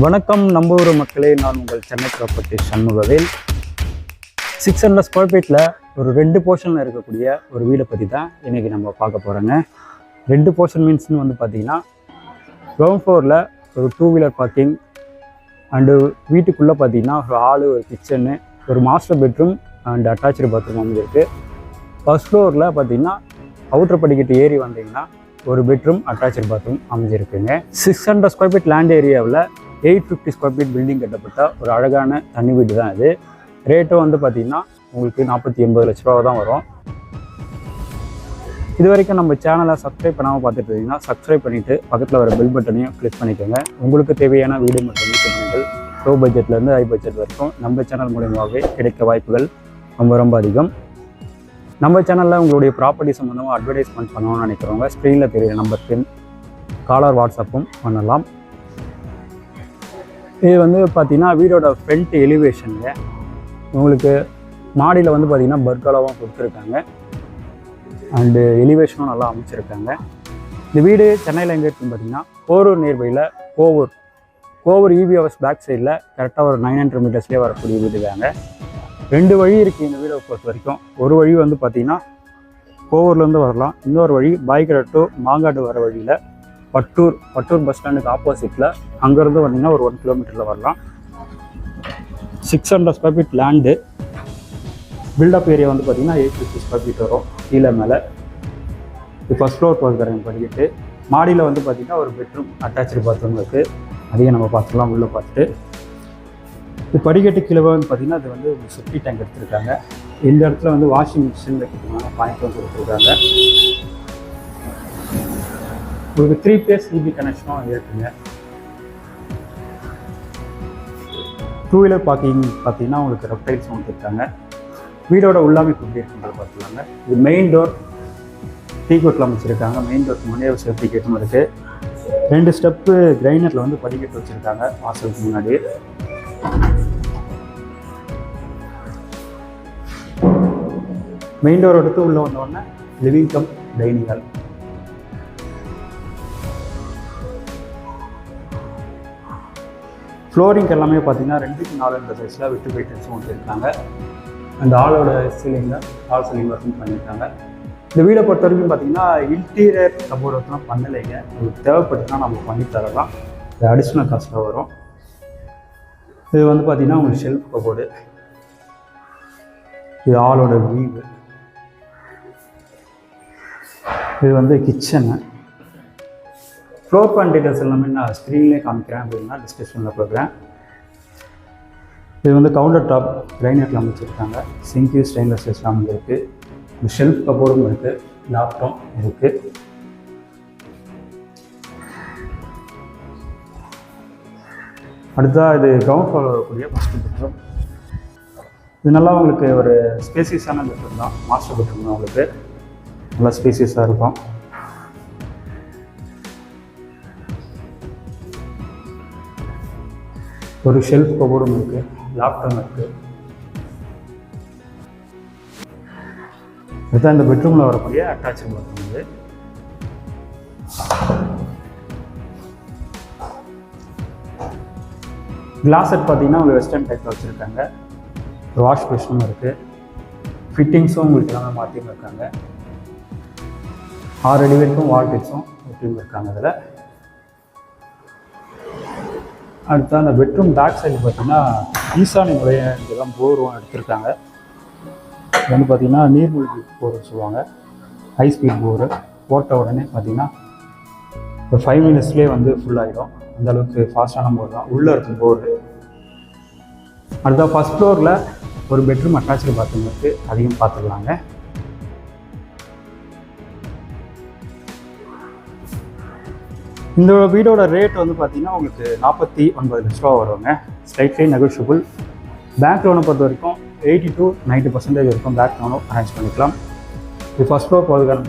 வணக்கம் நம்ம ஊர் மக்களே, நான் உங்கள் சென்னை ப்ராப்பர்ட்டி சண்முகவேல். 600 ஸ்கொயர் ஃபீட்டில் ஒரு 2 போர்ஷனில் இருக்கக்கூடிய ஒரு வீடை பற்றி தான் இன்றைக்கி நம்ம பார்க்க போகிறோங்க. 2 போர்ஷன் மீன்ஸ்னு வந்து பார்த்திங்கன்னா கிரவுண்ட் ஃப்ளோரில் ஒரு 2 வீலர் பார்க்கிங் அண்டு வீட்டுக்குள்ளே பார்த்திங்கன்னா ஒரு ஹாலு, ஒரு கிச்சனு, ஒரு master bedroom and attach bathroom அமைஞ்சிருக்கு. ஃபர்ஸ்ட் ஃப்ளோரில் பார்த்திங்கன்னா அவுட்டர் படிக்கட்டு ஏறி வந்தீங்கன்னா ஒரு பெட்ரூம் அட்டாச்சு பாத்ரூம் அமைஞ்சிருக்குங்க. 600 ஸ்கொயர் ஃபீட் லேண்ட் ஏரியாவில் 850 ஸ்கொயர் ஃபீட் பில்டிங் கட்டப்பட்ட ஒரு அழகான தனி வீடு தான் இது. ரேட்டும் வந்து பார்த்திங்கன்னா உங்களுக்கு 40-80 லட்ச ரூபா தான் வரும். இது வரைக்கும் நம்ம சேனலை சப்ஸ்கிரைப் பண்ணாமல் பார்த்துட்டு இருந்தீங்கன்னா சப்ஸ்கிரைப் பண்ணிவிட்டு பக்கத்தில் வர பெல் பட்டனையும் கிளிக் பண்ணிக்கோங்க. உங்களுக்கு தேவையான வீடு மற்றும் வீட்டு லோ பட்ஜெட்லேருந்து ஹை பட்ஜெட் வரைக்கும் நம்ம சேனல் மூலியமாகவே கிடைக்க வாய்ப்புகள் ரொம்ப அதிகம். நம்ம சேனலில் உங்களுடைய ப்ராப்பர்ட்டி சம்மந்தமாக அட்வர்டைஸ்மெண்ட் பண்ணணும்னு நினைக்கிறவங்க ஸ்க்ரீனில் தெரியுற நம்பருக்கு காலர் வாட்ஸ்அப்பும் பண்ணலாம். இது வந்து பார்த்திங்கன்னா வீடோட ஃப்ரண்ட் எலிவேஷனுங்க. உங்களுக்கு மாடியில் வந்து பார்த்திங்கன்னா பர்கலாவும் கொடுத்துருக்காங்க அண்டு எலிவேஷனும் நல்லா அமைச்சிருக்காங்க. இந்த வீடு சென்னையில் எங்கே இருக்குன்னு பார்த்திங்கன்னா போரூர் நியர்பையில் கோவூர் இபி ஹவர்ஸ் பேக் சைடில் கரெக்டாக ஒரு 900 மீட்டர்ஸ்லேயே வரக்கூடிய வீடு தாங்க. 2 வழி இருக்குது இந்த வீடை பொறுத்த வரைக்கும். ஒரு வழி வந்து பார்த்திங்கன்னா கோவூர்லேருந்து வரலாம், இன்னொரு வழி பாய்கரை டு மாங்காடு வர வழியில் பட்டூர் பஸ் ஸ்டாண்டுக்கு ஆப்போசிட்டில் அங்கேருந்து வந்தீங்கன்னா ஒரு 1 கிலோமீட்டரில் வரலாம். 600 square feet land. Built up area வந்து பார்த்திங்கன்னா 850 ஸ்கொயர் ஃபீட் வரும் கீழே மேலே. இது ஃபஸ்ட் ஃப்ளோர் போகிறதுக்கு படிக்கட்டு. மாடியில் வந்து பார்த்திங்கன்னா ஒரு பெட்ரூம் அட்டாச்சு பாத்ரூம் இருக்குது. அதையும் நம்ம பார்த்துக்கலாம் உள்ளே பார்த்துட்டு. இது படிக்கட்டு கீழே வந்து பார்த்திங்கன்னா அது வந்து ஒரு செப்டி டேங்க் எடுத்துருக்காங்க. இந்த இடத்துல வந்து வாஷிங் மிஷின் வைக்கிறதுனால பாயிண்ட் வந்து கொடுத்துருக்காங்க. உங்களுக்கு 3 பேஸ் இபி கனெக்ஷனும் இருக்குங்க. 2 வீலர் பார்க்கிங் பார்த்தீங்கன்னா உங்களுக்கு ரெப்டைல்ஸ் கொடுத்துருக்காங்க. வீடோட உள்ளமைப்பு எப்படி இருக்குன்றது பார்த்துக்கலாங்க. இது மெயின் டோர் டீகோட்டில் அமைச்சிருக்காங்க. மெயின் டோருக்கு முன்னாடியே சேஃப்டி கேட்டும் இருக்குது. 2 ஸ்டெப்பு கிரைனரில் வந்து படிக்கட்டு வச்சுருக்காங்க வாசலுக்கு முன்னாடி. மெயின் டோர் எடுத்து உள்ளே வந்தோடனே living come dining hall. Flooring எல்லாமே பார்த்தீங்கன்னா 2x4 சைஸில் விட்டு போயிட்டுச்சும் கொடுத்துருக்காங்க. அந்த ஹாலோட சீலிங்கில் ஹால் சீலிங் ஒர்க்கும் பண்ணியிருக்காங்க. இந்த வீடை பொறுத்த வரைக்கும் பார்த்தீங்கன்னா இன்டீரியர் கபோர்ட் ஒர்க்லாம் பண்ணலைங்க. உங்களுக்கு தேவைப்பட்டுனா நம்ம பண்ணி தரலாம். இது அடிஷ்னல் காஸ்ட்டாக வரும். இது வந்து பார்த்திங்கன்னா உங்களுக்கு ஷெல்ஃப் கபோர்டு. இது ஹாலோட வியூ. இது வந்து கிச்சனு. ஃப்ளோர் பிளான் டீட்டெயில்ஸ் எல்லாமே நான் ஸ்க்ரீன்லேயே காமிக்கிறேன் அப்படின்னா டிஸ்கிரிப்ஷனில் கொடுக்குறேன். இது வந்து கவுண்டர் டாப் கிரைனரில் அமைச்சிருக்காங்க. சிங்க் ஸ்டெயின்லெஸ் ஸ்டீல் அமைஞ்சிருக்கு. இந்த ஷெல்ஃப் கபோர்டும் இருக்குது, லேப்டாப் இருக்குது. அடுத்ததாக இது கிரவுண்ட் ஃப்ளோரில் வரக்கூடிய ஃபஸ்ட்டு பெட்ரூம். இது நல்லா உங்களுக்கு ஒரு ஸ்பேசியஸான பெட்ரூம் தான். மாஸ்டர் பெட்ரூம் தான். உங்களுக்கு நல்லா ஸ்பேசியஸாக இருக்கும். ஒரு ஷெல்ஃப் கபோர்டும் இருக்குது, லேப்டாப் இருக்குது. இதுதான் இந்த பெட்ரூமில் வரக்கூடிய அட்டாச்சு பாத்ரூம். இது கிளாஸ் செட் பார்த்தீங்கன்னா உங்களுக்கு வெஸ்டர்ன் டைப்பில் வச்சுருக்காங்க. ஒரு வாஷ் பேஷனும் இருக்குது. ஃபிட்டிங்ஸும் உங்களுக்கு எல்லாமே மாற்றியும் இருக்காங்க. 6 அடி வரைக்கும் வால் டிப்ஸும் ஒட்டியும் இருக்காங்க. இதில் அடுத்து அந்த பெட்ரூம் பேக் சைடு பார்த்தீங்கன்னா ஈசானி முறைய இதெல்லாம் போரும் எடுத்திருக்காங்க. இது வந்து பார்த்திங்கன்னா நீர்மூழ்கி போர்னு சொல்லுவாங்க. ஹை ஸ்பீட் போரு போட்ட உடனே பார்த்திங்கன்னா ஒரு 5 மினிட்ஸ்லேயே வந்து ஃபுல்லாகிடும். அந்தளவுக்கு ஃபாஸ்ட்டான போர் தான் உள்ளே இருக்கும் போர். அடுத்த ஃபஸ்ட் ஃப்ளோரில் ஒரு பெட்ரூம் அட்டாச்சு பாத்ரூம் இருக்குது. அதையும் பார்த்துக்கலாங்க. இந்த வீடோட ரேட் வந்து பார்த்திங்கன்னா உங்களுக்கு 49 லட்ச ரூபா வருவாங்க. Slightly negotiable. பேங்க் லோனை பொறுத்த வரைக்கும் 80 to 90% வரைக்கும் பேங்க் லோனும் அரேஞ்ச் பண்ணிக்கலாம். இது ஃபஸ்ட் ஃப்ளோர் போகிறதுக்கான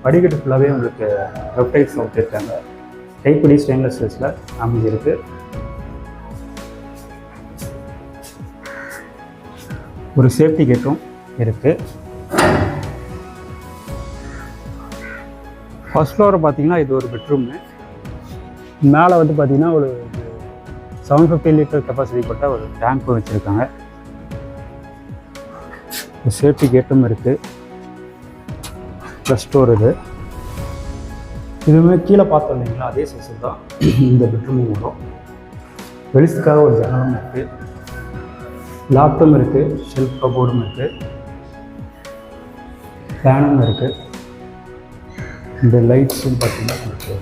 படிக்கட்டு ஃபுல்லாகவே உங்களுக்கு ரெப்டைல்ஸ் கொடுத்துருக்காங்க. கைப்பிடி ஸ்டெயின்லெஸ் ஸ்டீல்ஸில் அமைஞ்சிருக்கு. ஒரு சேஃப்டி கேட்டும் இருக்குது. ஃபர்ஸ்ட் ஃப்ளோரை பார்த்தீங்கன்னா இது ஒரு பெட்ரூமு. மேலே வந்து பார்த்தீங்கன்னா ஒரு 750 லிட்டர் கெப்பாசிட்டி பட்ட ஒரு டேங்க்கும் வச்சுருக்காங்க. சேஃப்டி கேட்டும் இருக்குது. ப்ளஸ் ஸ்டோர் இதுவுமே கீழே பார்த்தோம் இல்லைங்களா, அதே சைஸு தான் இந்த பெட்ரூமும் வரும். வெளிச்சத்துக்காக ஒரு ஜன்னலும் இருக்குது. லாப்டும் இருக்குது, ஷெல்ஃப் கபோர்டும் இருக்குது, ஃபேனும் இருக்குது. இந்த லைட்ஸும் பார்த்தீங்கன்னா இருக்குது.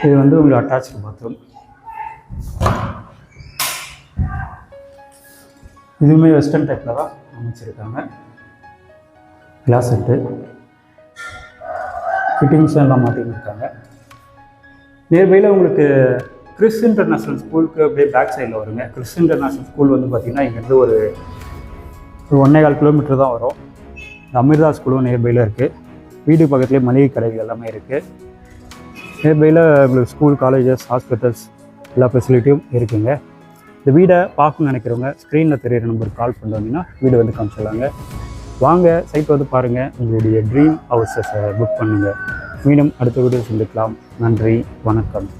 இது வந்து உங்களுக்கு அட்டாச்சு பாத்ரூம். இதுவுமே வெஸ்டர்ன் டைப்பில் தான் அமைச்சிருக்காங்க. கிளாஸ் செட்டு, ஃபிட்டிங்ஸும் எல்லாம் மாற்றிருக்காங்க. நியர்பையில் உங்களுக்கு கிறிஸ் இன்டர்நேஷ்னல் ஸ்கூலுக்கு அப்படியே பேக் சைடில் வருங்க. கிறிஸ் இன்டர்நேஷ்னல் ஸ்கூல் வந்து பார்த்திங்கன்னா இங்கேருந்து ஒரு 1.25 கிலோமீட்டர் தான் வரும். இந்த அமிர்தா ஸ்கூலும் நியர்பையில் இருக்குது. வீடு பக்கத்துலேயே மளிகை கடைகள் எல்லாமே இருக்குது. நியர்பையில் உங்களுக்கு ஸ்கூல், காலேஜஸ், ஹாஸ்பிட்டல்ஸ் எல்லா ஃபெசிலிட்டியும் இருக்குங்க. இந்த வீடை பார்க்கணும்னு நினைக்கிறவங்க ஸ்க்ரீனில் தெரியிற நம்பருக்கு கால் பண்ணி வந்தீங்கன்னா வீடு வந்து காமிச்சிடலாங்க. வாங்க, சைட் வந்து பாருங்கள், உங்களுடைய ட்ரீம் ஹவுஸஸை புக் பண்ணுங்கள். மீண்டும் அடுத்த வீடியோ சந்திக்கலாம். நன்றி, வணக்கம்.